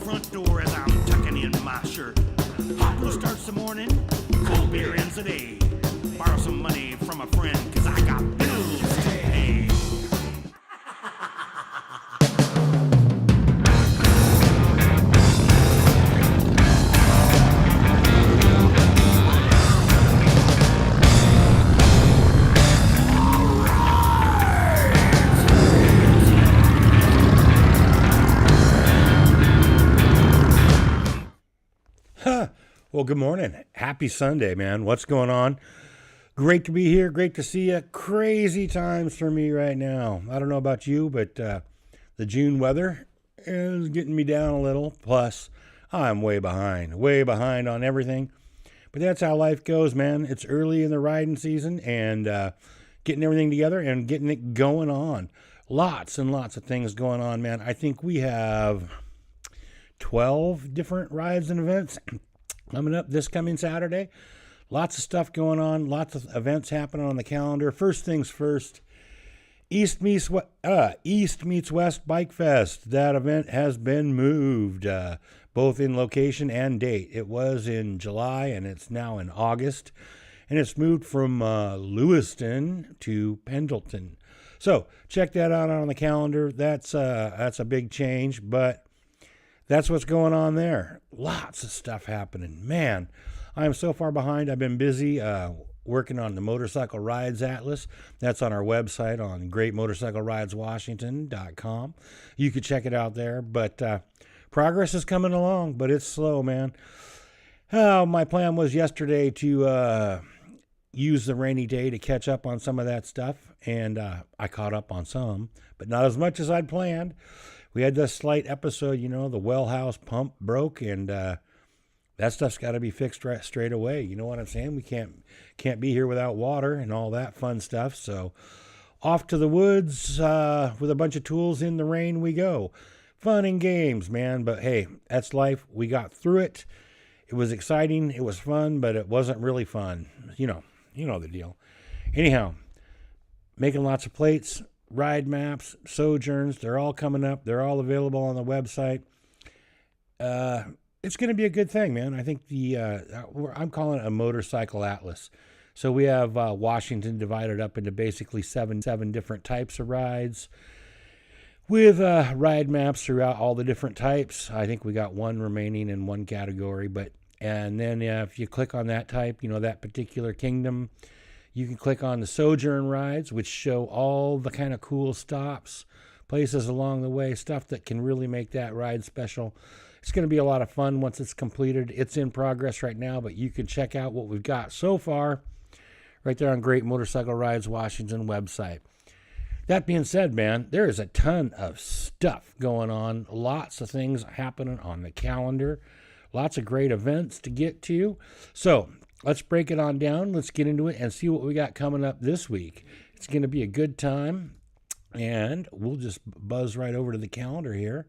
front door as I'm tucking in my shirt. Hot brew starts the morning, cold beer ends the day. Borrow some money from a friend, cause I got bills to pay. Well, good morning. Happy Sunday, man. What's going on? Great to be here. Great to see you. Crazy times for me right now. I don't know about you, but the June weather is getting me down a little. Plus, I'm way behind on everything. But that's how life goes, man. It's early in the riding season and getting everything together and getting it going on. Lots and lots of things going on, man. I think we have 12 different rides and events coming up this coming Saturday. Lots of stuff going on. Lots of events happening on the calendar. First things first, East Meets West Bike Fest. That event has been moved, both in location and date. It was in July, and it's now in August. And it's moved from Lewiston to Pendleton. So check that out on the calendar. That's a big change, but that's what's going on there. Lots of stuff happening. Man, I am so far behind. I've been busy working on the Motorcycle Rides Atlas. That's on our website on greatmotorcyclerideswashington.com. You could check it out there. But progress is coming along, but it's slow, man. My plan was yesterday to use the rainy day to catch up on some of that stuff. And I caught up on some, but not as much as I'd planned. We had this slight episode, the well house pump broke, and that stuff's got to be fixed straight away. You know what I'm saying? We can't be here without water and all that fun stuff. So off to the woods with a bunch of tools in the rain we go. Fun and games, man. But hey, that's life. We got through it. It was exciting. It was fun, but it wasn't really fun. You know the deal. Anyhow, making lots of plates. Ride maps, sojourns, they're all coming up. They're all available on the website. It's going to be a good thing, man. I think I'm calling it a motorcycle atlas. So we have Washington divided up into basically seven different types of rides with ride maps throughout all the different types. I think we got one remaining in one category, and then if you click on that type, that particular kingdom, you can click on the sojourn rides, which show all the kind of cool stops, places along the way, stuff that can really make that ride special. It's going to be a lot of fun once it's completed. It's in progress right now, but you can check out what we've got so far right there on Great Motorcycle Rides Washington website. That being said, man, there is a ton of stuff going on. Lots of things happening on the calendar. Lots of great events to get to. So let's break it on down. Let's get into it and see what we got coming up this week. It's going to be a good time, and we'll just buzz right over to the calendar here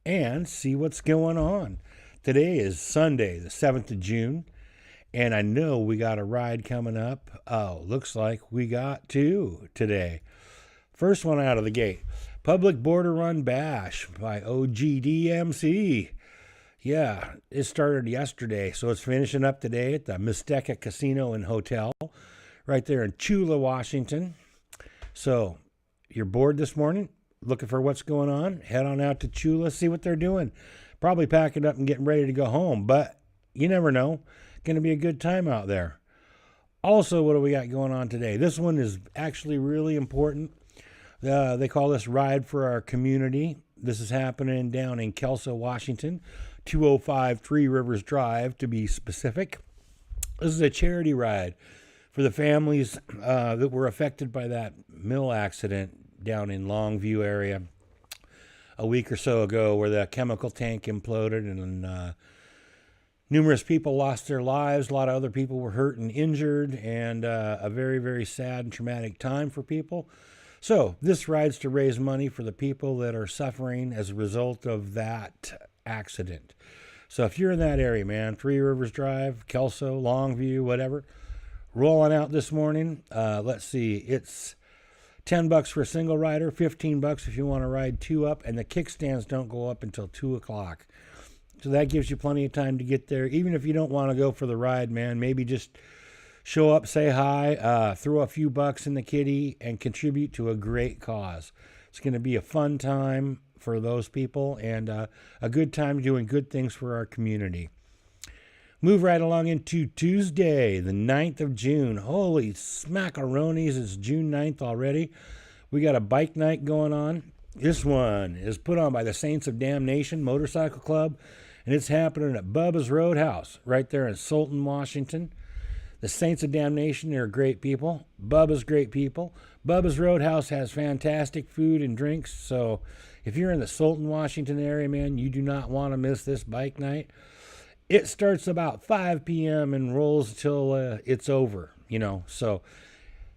and see what's going on. Today is Sunday, the 7th of June, and I know we got a ride coming up. Oh, looks like we got two today. First one out of the gate, Public Border Run Bash by OGDMC. Yeah, it started yesterday, so it's finishing up today at the Misteka Casino and Hotel right there in Chula, Washington. So you're bored this morning, looking for what's going on, head on out to Chula, see what they're doing. Probably packing up and getting ready to go home, but you never know. Going to be a good time out there. Also, what do we got going on today? This one is actually really important. They call this Ride for Our Community. This is happening down in Kelso, Washington. 205 Three Rivers Drive, to be specific. This is a charity ride for the families that were affected by that mill accident down in Longview area a week or so ago, where the chemical tank imploded and numerous people lost their lives. A lot of other people were hurt and injured, and a very, very sad and traumatic time for people. So this ride's to raise money for the people that are suffering as a result of that accident. So if you're in that area, man, Three Rivers Drive, Kelso, Longview, whatever, rolling out this morning. Let's see, it's $10 for a single rider, $15 if you want to ride 2 up, and the kickstands don't go up until 2 o'clock. So that gives you plenty of time to get there. Even if you don't want to go for the ride, man, maybe just show up, say hi, throw a few bucks in the kitty, and contribute to a great cause. It's going to be a fun time for those people and a good time doing good things for our community. Move right along into Tuesday, the 9th of June. Holy smackaroonies, it's June 9th already. We got a bike night going on. This one is put on by the Saints of Damnation Motorcycle Club, and it's happening at Bubba's Roadhouse right there in Sultan, Washington. The Saints of Damnation, they're great people. Bubba's great people. Bubba's Roadhouse has fantastic food and drinks, so if you're in the Sultan, Washington area, man, you do not want to miss this bike night. It starts about 5 p.m. and rolls till it's over, So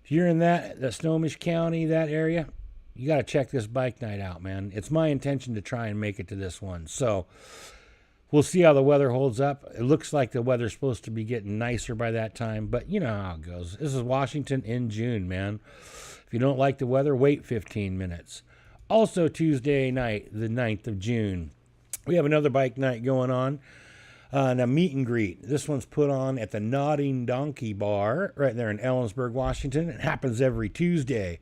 if you're in the Snohomish County, that area, you got to check this bike night out, man. It's my intention to try and make it to this one. So we'll see how the weather holds up. It looks like the weather's supposed to be getting nicer by that time, but you know how it goes. This is Washington in June, man. If you don't like the weather, wait 15 minutes. Also Tuesday night, the 9th of June, we have another bike night going on. And a meet and greet. This one's put on at the Nodding Donkey Bar right there in Ellensburg, Washington. It happens every Tuesday,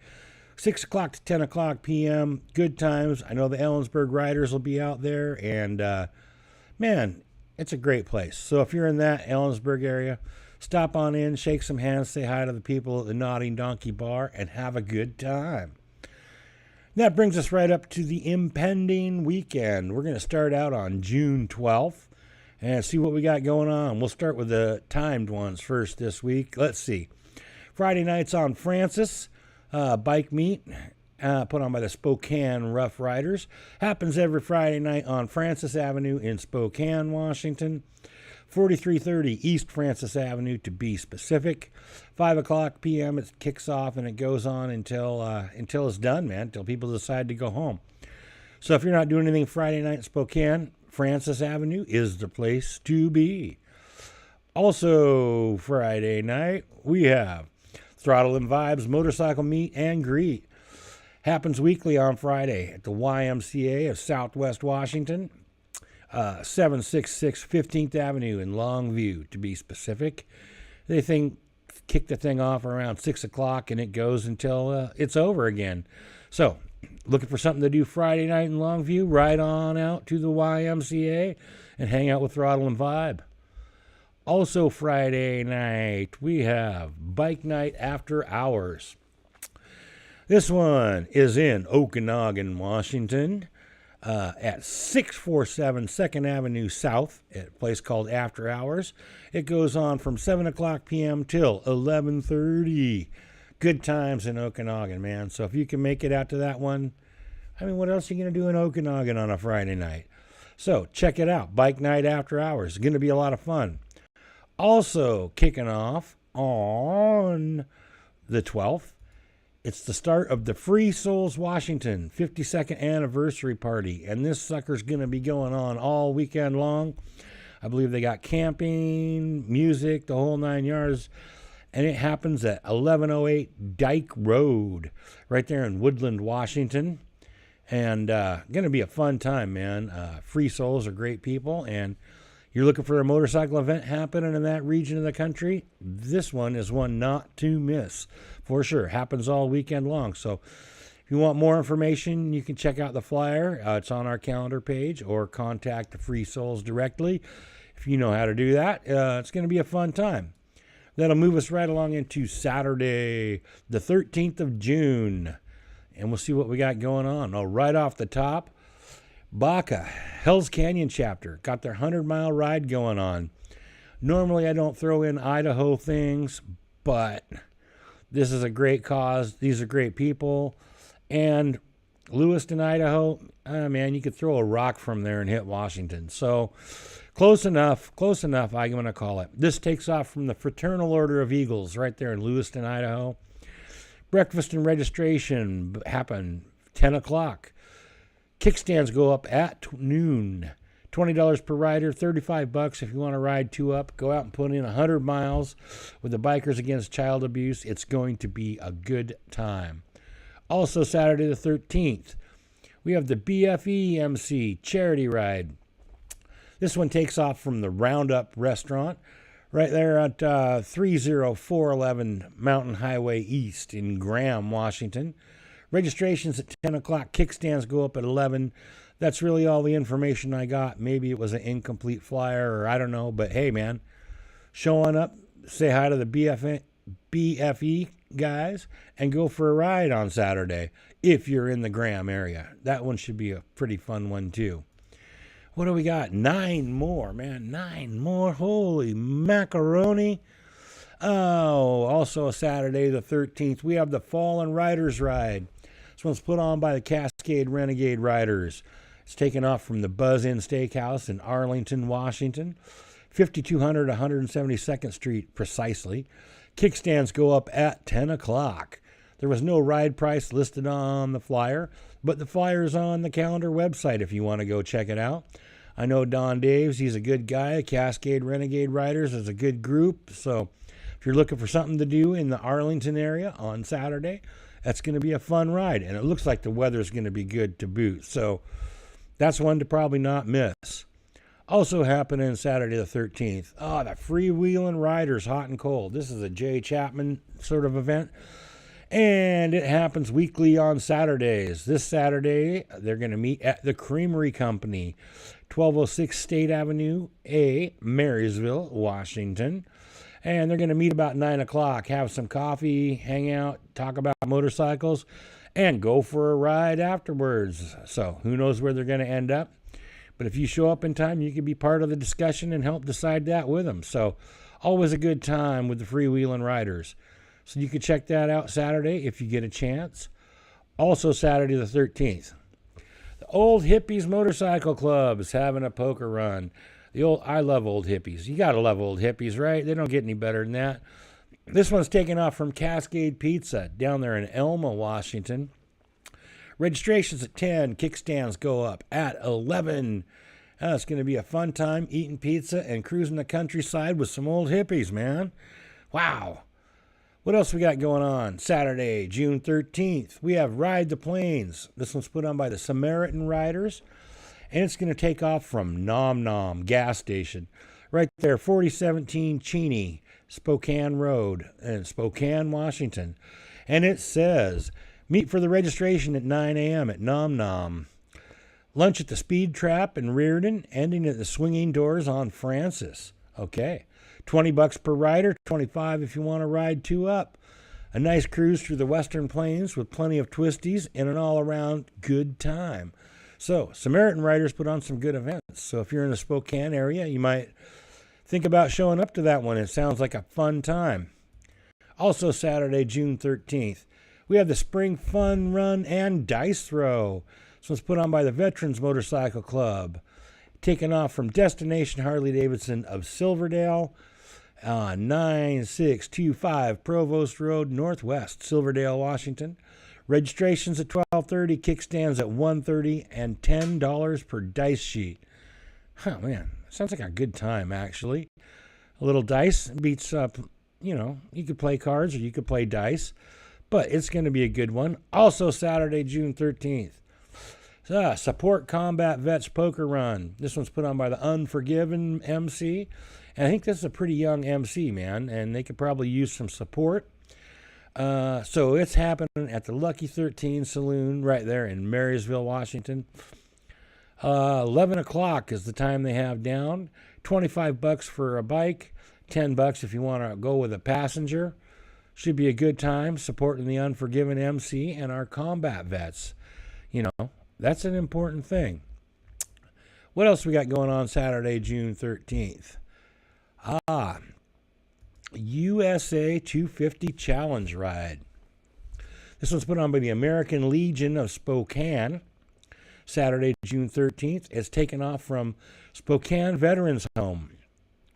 6 o'clock to 10 o'clock p.m. Good times. I know the Ellensburg riders will be out there, and man, it's a great place. So if you're in that Ellensburg area, stop on in, shake some hands, say hi to the people at the Nodding Donkey Bar, and have a good time. That brings us right up to the impending weekend. We're going to start out on June 12th. And see what we got going on. We'll start with the timed ones first this week. Let's see. Friday night's on Francis. Bike meet put on by the Spokane Rough Riders. Happens every Friday night on Francis Avenue in Spokane, Washington. 4330 East Francis Avenue to be specific. 5 o'clock p.m. it kicks off and it goes on until it's done, man. Until people decide to go home. So if you're not doing anything Friday night in Spokane, Francis Avenue is the place to be. Also, Friday night, we have Throttle and Vibes Motorcycle Meet and Greet. Happens weekly on Friday at the YMCA of Southwest Washington, 766 15th Avenue in Longview, to be specific. They kick the thing off around 6 o'clock, and it goes until it's over again. So, looking for something to do Friday night in Longview? Ride on out to the YMCA and hang out with Throttle and Vibe. Also Friday night, we have Bike Night After Hours. This one is in Okanagan, Washington, at 647 2nd Avenue South at a place called After Hours. It goes on from 7 o'clock p.m. till 11:30. Good times in Okanagan, man. So if you can make it out to that one, I mean, what else are you going to do in Okanagan on a Friday night? So check it out. Bike Night After Hours. It's going to be a lot of fun. Also kicking off on the 12th, it's the start of the Free Souls Washington 52nd anniversary party. And this sucker's going to be going on all weekend long. I believe they got camping, music, the whole 9 yards. And it happens at 1108 Dyke Road, right there in Woodland, Washington. And going to be a fun time, man. Free Souls are great people, and you're looking for a motorcycle event happening in that region of the country, this one is one not to miss, for sure. Happens all weekend long. So if you want more information, you can check out the flyer. It's on our calendar page, or contact the Free Souls directly. If you know how to do that, it's going to be a fun time. That'll move us right along into Saturday, the 13th of June. And we'll see what we got going on. Oh, right off the top, Baca, Hell's Canyon chapter, got their 100-mile ride going on. Normally I don't throw in Idaho things, but this is a great cause. These are great people. And Lewiston, Idaho, man, you could throw a rock from there and hit Washington. So close enough, I'm going to call it. This takes off from the Fraternal Order of Eagles right there in Lewiston, Idaho. Breakfast and registration happen 10 o'clock. Kickstands go up at noon. $20 per rider, $35 if you want to ride 2 up. Go out and put in 100 miles with the Bikers Against Child Abuse. It's going to be a good time. Also, Saturday the 13th, we have the BFE MC Charity Ride. This one takes off from the Roundup Restaurant right there at 30411 Mountain Highway East in Graham, Washington. Registration's at 10 o'clock. Kickstands go up at 11. That's really all the information I got. Maybe it was an incomplete flyer or I don't know. But hey, man, show on up, say hi to the BFE guys, and go for a ride on Saturday if you're in the Graham area. That one should be a pretty fun one, too. What do we got? 9 more, man. 9 more. Holy macaroni. Oh, also a Saturday the 13th, we have the Fallen Riders Ride. This one's put on by the Cascade Renegade Riders. It's taken off from the Buzz Inn Steakhouse in Arlington, Washington. 5200 172nd Street, precisely. Kickstands go up at 10 o'clock. There was no ride price listed on the flyer, but the flyer's on the calendar website if you want to go check it out. I know Don Daves, he's a good guy. Cascade Renegade Riders is a good group. So if you're looking for something to do in the Arlington area on Saturday, that's going to be a fun ride. And it looks like the weather's going to be good to boot. So that's one to probably not miss. Also happening Saturday the 13th. Oh, the Freewheeling Riders Hot and Cold. This is a Jay Chapman sort of event. And it happens weekly on Saturdays. This Saturday, they're going to meet at the Creamery Company, 1206 State Avenue A, Marysville, Washington. And they're going to meet about 9 o'clock, have some coffee, hang out, talk about motorcycles, and go for a ride afterwards. So who knows where they're going to end up. But if you show up in time, you can be part of the discussion and help decide that with them. So always a good time with the Freewheeling Riders. So you can check that out Saturday if you get a chance. Also Saturday the 13th. The Old Hippies Motorcycle Club is having a poker run. I love Old Hippies. You got to love Old Hippies, right? They don't get any better than that. This one's taking off from Cascade Pizza down there in Elma, Washington. Registration's at 10. Kickstands go up at 11. It's going to be a fun time eating pizza and cruising the countryside with some old hippies, man. Wow. What else we got going on? Saturday, June 13th, we have Ride the Plains. This one's put on by the Samaritan Riders, and it's going to take off from Nom Nom gas station. Right there, 4017 Cheney, Spokane Road in Spokane, Washington. And it says, meet for the registration at 9 a.m. at Nom Nom. Lunch at the Speed Trap in Reardon, ending at the Swinging Doors on Francis. Okay. $20 per rider, $25 if you want to ride 2 up. A nice cruise through the Western Plains with plenty of twisties and an all-around good time. So, Samaritan Riders put on some good events. So if you're in the Spokane area, you might think about showing up to that one. It sounds like a fun time. Also Saturday, June 13th, we have the Spring Fun Run and Dice Throw. This one's put on by the Veterans Motorcycle Club. Taken off from Destination Harley-Davidson of Silverdale, 9625 Provost Road, Northwest, Silverdale, Washington. Registration's at 12:30, kickstands at 1:30, and $10 per dice sheet. Oh, man, sounds like a good time, actually. A little dice beats up, you could play cards or you could play dice, but it's going to be a good one. Also Saturday, June 13th. Support Combat Vets Poker Run. This one's put on by the Unforgiven MC. And I think this is a pretty young MC, man, and they could probably use some support. So it's happening at the Lucky 13 Saloon right there in Marysville, Washington. 11 o'clock is the time they have down. $25 for a bike. $10 if you want to go with a passenger. Should be a good time supporting the Unforgiven MC and our combat vets. That's an important thing. What else we got going on Saturday, June 13th? USA 250 Challenge Ride. This one's put on by the American Legion of Spokane. Saturday, June 13th. It's taken off from Spokane Veterans Home.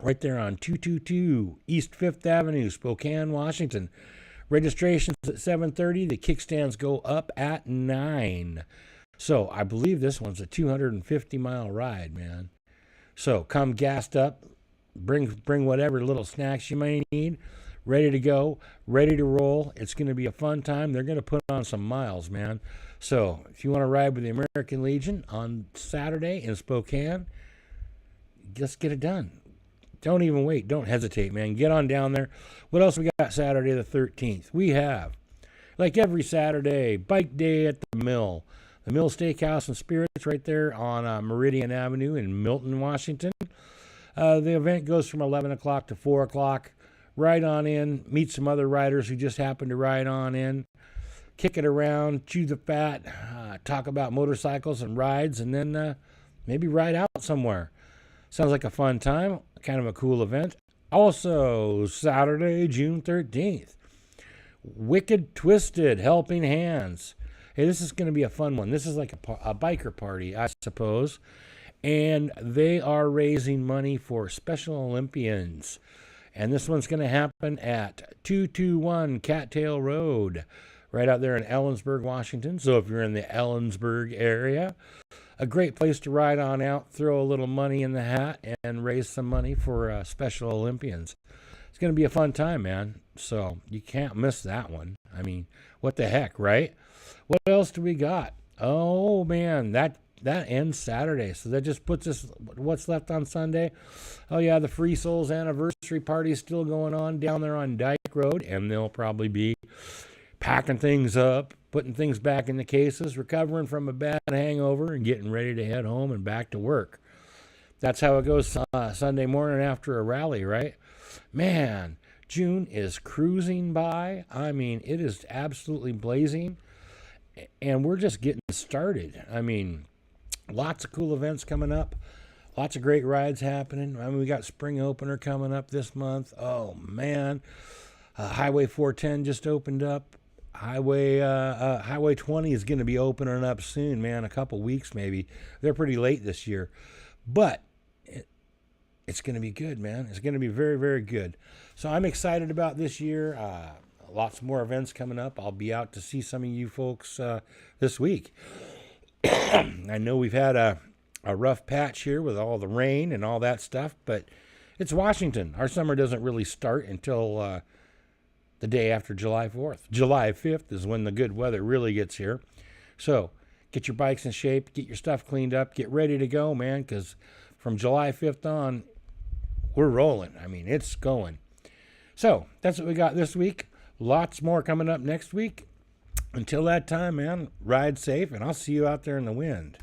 Right there on 222 East 5th Avenue, Spokane, Washington. Registration's at 7:30. The kickstands go up at 9. So I believe this one's a 250-mile ride, man. So come gassed up. Bring whatever little snacks you may need. ready to go, ready to roll. It's going to be a fun time. They're going to put on some miles, man. So if you want to ride with the American Legion on Saturday in Spokane, just get it done. Don't even wait. Don't hesitate, man. Get on down there. What else we got Saturday the 13th? We have, like every Saturday, Bike Day at the Mill. The Mill Steakhouse and Spirits right there on Meridian Avenue in Milton, Washington. The event goes from 11 o'clock to 4 o'clock. Ride on in, meet some other riders who just happen to ride on in, kick it around, chew the fat, talk about motorcycles and rides, and then maybe ride out somewhere. Sounds like a fun time, kind of a cool event. Also, Saturday, June 13th, Wicked Twisted Helping Hands. Hey, this is going to be a fun one. This is like a biker party, I suppose. And they are raising money for Special Olympians. And this one's going to happen at 221 Cattail Road, right out there in Ellensburg, Washington. So if you're in the Ellensburg area, a great place to ride on out, throw a little money in the hat, and raise some money for Special Olympians. It's going to be a fun time, man. So you can't miss that one. I mean, what the heck, right? What else do we got? Oh, man, that ends Saturday. So that just puts us what's left on Sunday. Oh, yeah, the Free Souls anniversary party is still going on down there on Dyke Road, and they'll probably be packing things up, putting things back in the cases, recovering from a bad hangover, and getting ready to head home and back to work. That's how it goes Sunday morning after a rally, right? Man, June is cruising by. I mean, it is absolutely blazing, and we're just getting started. I mean, lots of cool events coming up. Lots of great rides happening. I mean, we got Spring Opener coming up this month. Oh, man. Highway 410 just opened up. Highway 20 is going to be opening up soon, man. A couple weeks maybe. They're pretty late this year. But it's going to be good, man. It's going to be very, very good. So I'm excited about this year. Lots more events coming up. I'll be out to see some of you folks this week. I know we've had a rough patch here with all the rain and all that stuff, but it's Washington. Our summer doesn't really start until the day after July 4th. July 5th is when the good weather really gets here. So get your bikes in shape, get your stuff cleaned up, get ready to go, man, because from July 5th on, we're rolling. I mean, it's going. So that's what we got this week. Lots more coming up next week. Until that time, man, ride safe, and I'll see you out there in the wind.